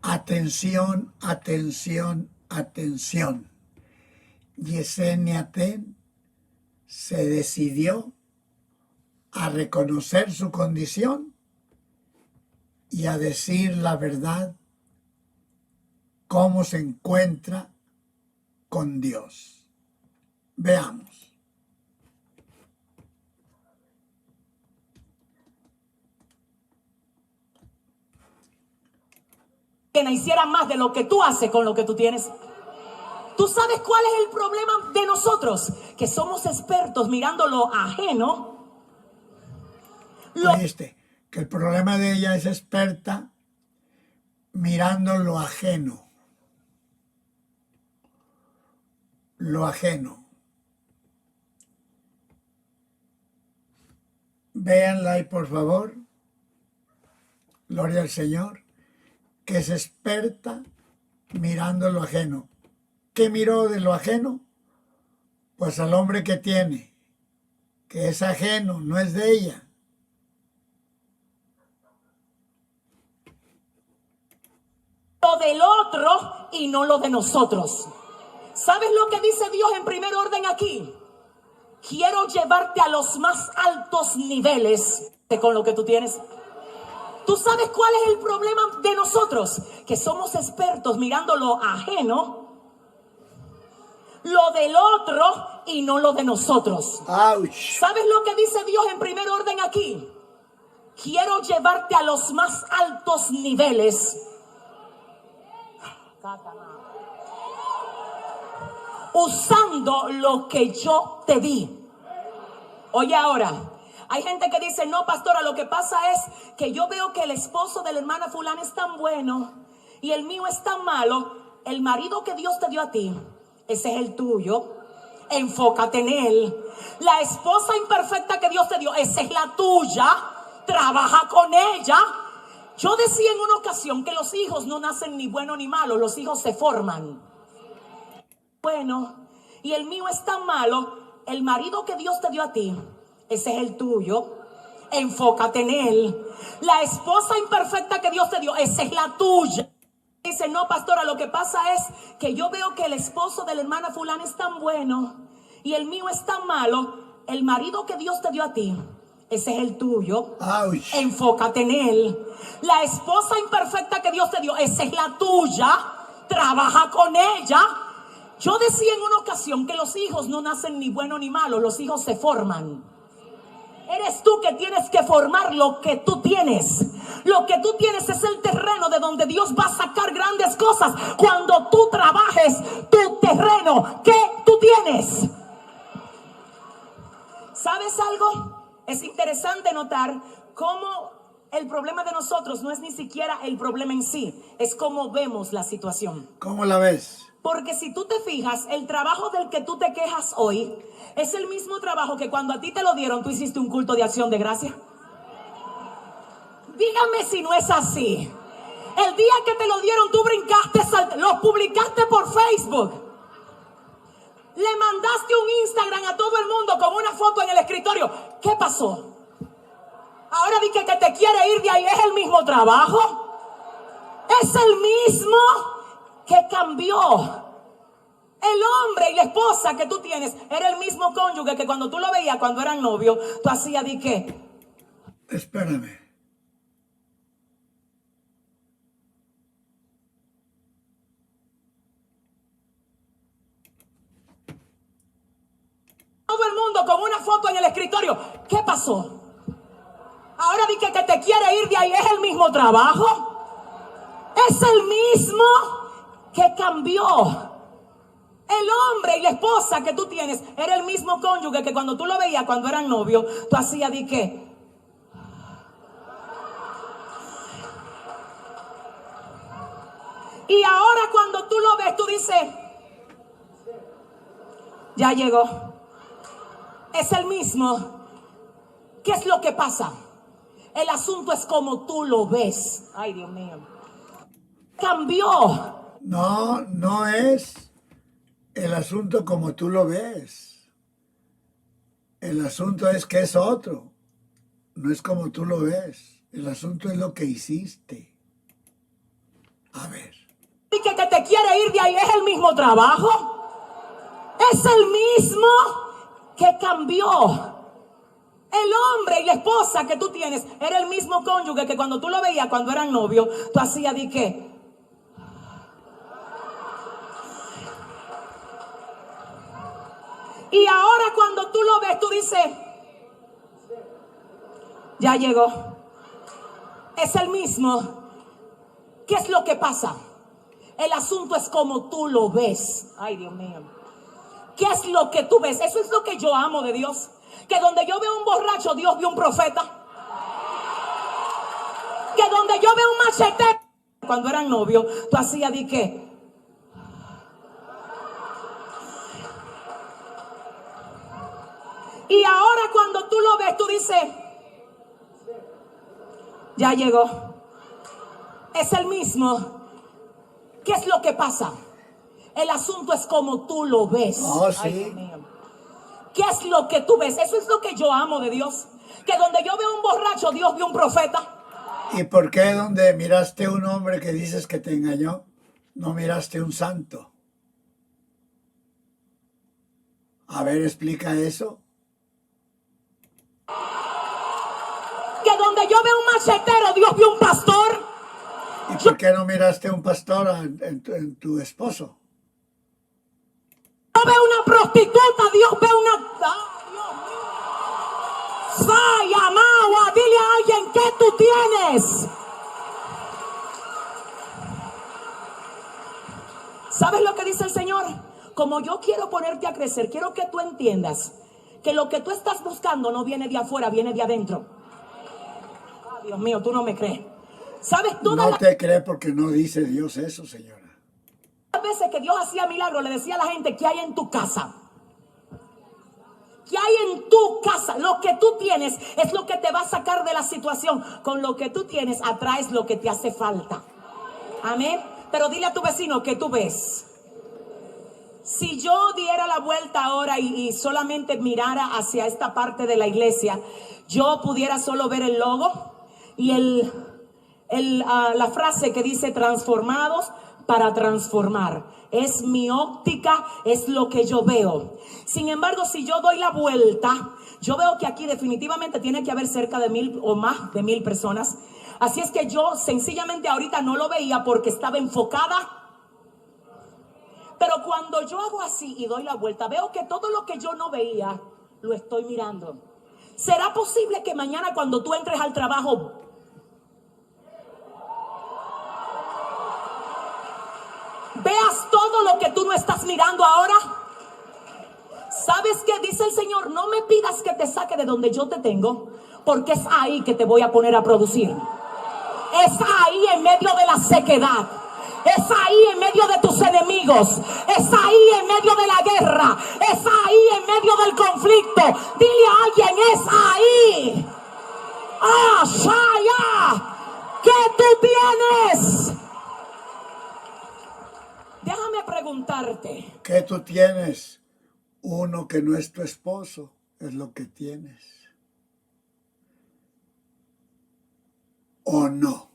Atención, atención, atención. Yesenia Ten se decidió a reconocer su condición y a decir la verdad, cómo se encuentra con Dios. Veamos. Que no hiciera más de lo que tú haces con lo que tú tienes. ¿Tú sabes cuál es el problema de nosotros? Que somos expertos mirando lo ajeno. Oíste, que el problema de ella es experta mirando lo ajeno. Lo ajeno. Véanla ahí, por favor. Gloria al Señor. Que es experta mirando lo ajeno. ¿Qué miró de lo ajeno? Pues al hombre que tiene, que es ajeno, no es de ella. Lo del otro y no lo de nosotros. ¿Sabes lo que dice Dios en primer orden aquí? Quiero llevarte a los más altos niveles con lo que tú tienes. ¿Tú sabes cuál es el problema de nosotros? Que somos expertos mirando lo ajeno, lo del otro y no lo de nosotros. ¡Auch! ¿Sabes lo que dice Dios en primer orden aquí? Quiero llevarte a los más altos niveles. Usando lo que yo te di. Oye ahora, hay gente que dice, no pastora, lo que pasa es que yo veo que el esposo de la hermana fulana es tan bueno y el mío es tan malo. El marido que Dios te dio a ti, ese es el tuyo. Enfócate en él. La esposa imperfecta que Dios te dio, esa es la tuya. Trabaja con ella. Yo decía en una ocasión que los hijos no nacen ni buenos ni malos, los hijos se forman. Bueno, y el mío es tan malo. El marido que Dios te dio a ti, ese es el tuyo. Enfócate en él. La esposa imperfecta que Dios te dio, esa es la tuya. Dice, no pastora, lo que pasa es que yo veo que el esposo de la hermana fulana es tan bueno y el mío es tan malo. El marido que Dios te dio a ti, ese es el tuyo. ¡Auch! Enfócate en él. La esposa imperfecta que Dios te dio, esa es la tuya. Trabaja con ella. Yo decía en una ocasión que los hijos no nacen ni buenos ni malos, los hijos se forman. Eres tú que tienes que formar lo que tú tienes. Lo que tú tienes es el terreno de donde Dios va a sacar grandes cosas cuando tú trabajes tu terreno que tú tienes. ¿Sabes algo? Es interesante notar cómo el problema de nosotros no es ni siquiera el problema en sí, es cómo vemos la situación. ¿Cómo la ves? Porque si tú te fijas, el trabajo del que tú te quejas hoy es el mismo trabajo que cuando a ti te lo dieron, tú hiciste un culto de acción de gracia. Dígame si no es así. El día que te lo dieron, tú brincaste, lo publicaste por Facebook. Le mandaste un Instagram a todo el mundo con una foto en el escritorio. ¿Qué pasó? Ahora di que te quiere ir de ahí. ¿Es el mismo trabajo? Es el mismo que cambió. El hombre y la esposa que tú tienes era el mismo cónyuge que cuando tú lo veías cuando eran novios, tú hacías de qué. Espérame. Todo el mundo con una foto en el escritorio. ¿Qué pasó? Ahora di que te quiere ir de ahí. ¿Es el mismo trabajo? Es el mismo que cambió. El hombre y la esposa que tú tienes era el mismo cónyuge que cuando tú lo veías cuando eran novios, tú hacías de qué. Y ahora cuando tú lo ves, tú dices, ya llegó. Es el mismo. ¿Qué es lo que pasa? El asunto es como tú lo ves. Ay, Dios mío. Cambió. No, no es el asunto como tú lo ves. El asunto es que es otro. No es como tú lo ves. El asunto es lo que hiciste. A ver. ver. Y que te quiere ir de ahí es el mismo trabajo. Es el mismo que cambió. El hombre y la esposa que tú tienes era el mismo cónyuge que cuando tú lo veías cuando eran novios, tú hacías de qué. Y ahora cuando tú lo ves, tú dices, ya llegó. Es el mismo. ¿Qué es lo que pasa? El asunto es como tú lo ves. Ay, Dios mío. ¿Qué es lo que tú ves? Eso es lo que yo amo de Dios. Que donde yo veo un borracho, Dios vio un profeta. Que donde yo veo un machetero, cuando eran novios, tú hacías de qué. Y ahora cuando tú lo ves, tú dices, ya llegó. Es el mismo. ¿Qué es lo que pasa? El asunto es como tú lo ves. Oh, Ay, Dios sí. mío. ¿Qué es lo que tú ves? Eso es lo que yo amo de Dios. Que donde yo veo un borracho, Dios vio un profeta. ¿Y por qué donde miraste un hombre que dices que te engañó, no miraste un santo? A ver, explica eso. Que donde yo veo un machetero, Dios vio un pastor. ¿Y por qué no miraste un pastor en tu esposo? Yo veo una prostituta, Dios ve una... ¡Ay, Dios mío! ¡Say, amagua! Dile a alguien que tú tienes. ¿Sabes lo que dice el Señor? Como yo quiero ponerte a crecer, quiero que tú entiendas que lo que tú estás buscando no viene de afuera, viene de adentro. Ay, Dios mío, tú no me crees. ¿Sabes? No te cree porque no dice Dios eso, señora. Las veces que Dios hacía milagros, le decía a la gente, ¿qué hay en tu casa? ¿Qué hay en tu casa? Lo que tú tienes es lo que te va a sacar de la situación. Con lo que tú tienes atraes lo que te hace falta. Amén. Pero dile a tu vecino que tú ves. Si yo diera la vuelta ahora y solamente mirara hacia esta parte de la iglesia, yo pudiera solo ver el logo y la frase que dice transformados para transformar. Es mi óptica, es lo que yo veo. Sin embargo, si yo doy la vuelta, yo veo que aquí definitivamente tiene que haber cerca de 1000 o más de 1000 personas. Así es que yo sencillamente ahorita no lo veía porque estaba enfocada. Pero cuando yo hago así y doy la vuelta, veo que todo lo que yo no veía, lo estoy mirando. ¿Será posible que mañana cuando tú entres al trabajo, veas todo lo que tú no estás mirando ahora? ¿Sabes qué dice el Señor? No me pidas que te saque de donde yo te tengo, porque es ahí que te voy a poner a producir. Es ahí en medio de la sequedad. Es ahí en medio de tus enemigos. Es ahí en medio de la guerra. Es ahí en medio del conflicto. Dile a alguien, es ahí. ¡Ah, Shaya! ¿Qué tú tienes? Déjame preguntarte. ¿Qué tú tienes? Uno que no es tu esposo, es lo que tienes. ¿O no?